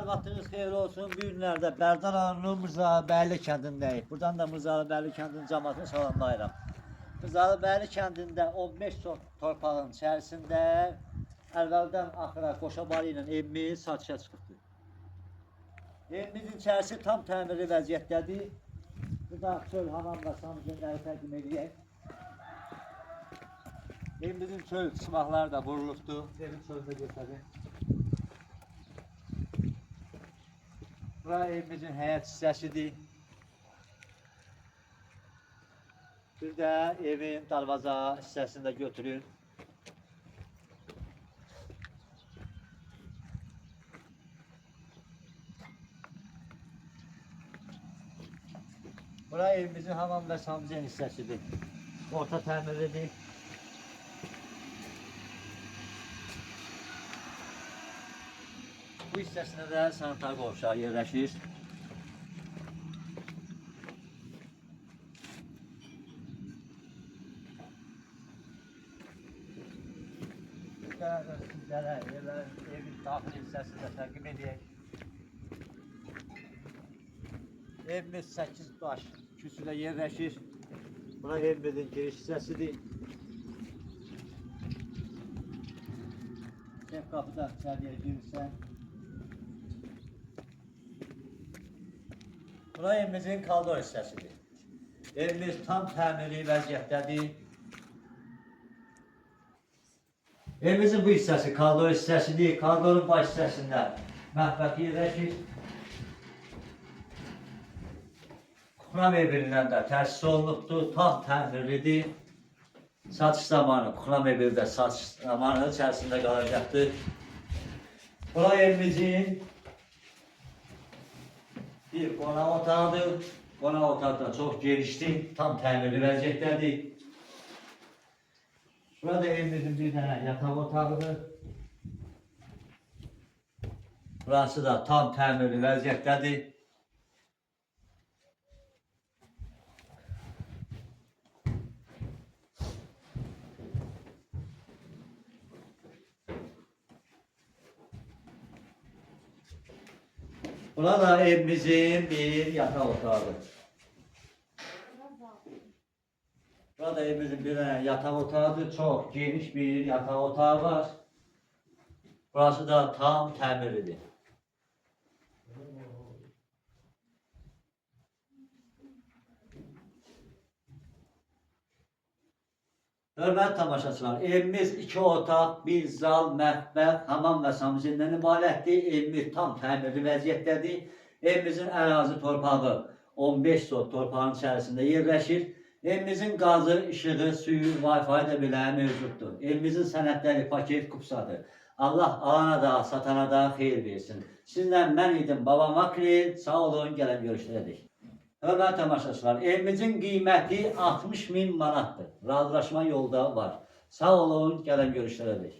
Sabahlar vaxtınız xeyir olsun. Bu günlərdə Bərdan rayonunun Mirzabəyli kəndindəyik. Buradan da Mirzabəyli kəndinin cəmaatını salamlayıram. Mirzabəyli kəndində 15 sot torpağın içərisində əvvəldən axıra qoşabarı ilə evimiz satışa çıxıbdır. Evimizin içərisi tam təmirli vəziyyətdədir. Burada çöl, hamam və samizənləri təqdim edək. Evimizin çöl çımaqları da vurulubdur. Evin çöldə göstərin. Bura evimizin həyət hissəsidir. Bir də evin darvaza hissəsini də götürün. Bura evimizin hamam və samizən hissəsidir. Orta təmirlidir. Bu hissəsində də sanitar qovşağı yerləşir. Sizlərə evin daxil hissəsində təqdim edək. Evimiz 8 daş küsüdə yerləşir. Bura evimizin giriş hissəsidir. Ev qapıdan içəriyə girirsən. Bura evimizin kaldor hissəsidir. Evimiz tam təmirli vəziyyətdədir. Evimizin bu hissəsi kaldor hissəsidir. Kaldorun baş hissəsində mətbəx yerləşir. Kuxna mebelindən də təsis olunubdur. Tam təmirlidir. Satış zamanı, kuxna mebeli də satış zamanı içərisində qalacaqdır. Bura evimizin bir qonaq otağıdır. Qonaq otağı da çox genişdir, tam təmirli vəziyyətdədir. Burada evimizin bir dənə yataq otağıdır. Burası da tam təmirli vəziyyətdədir. Burada evimizin bir yataq otağıdır. Burada evimizin bir yataq otağıdır. Çox geniş bir yataq otağı var. Burası da tam təmirlidir. Hörmətli tamaşaçılar, evimiz 2 otaq, 1 zal, mətbəx, hamam və samizəndən ibarətdir. Evimiz tam təmirli vəziyyətdədir. Evimizin ərazi torpağı 15 sot torpağın içərisində yerləşir. Evimizin qazı, işığı, suyu, Wi-Fi də belə mövcuddur. Evimizin sənədləri paket kupsadır. Allah alana da, satana da xeyir versin. Sizlə mən idim Babam Akril. Sağ olun, gələn görüşlərdik. Hörmətli tamaşaçılar, evimizin qiyməti 60.000 manatdır. Razılaşma yolda var. Sağ olun, gələn görüşlərdik.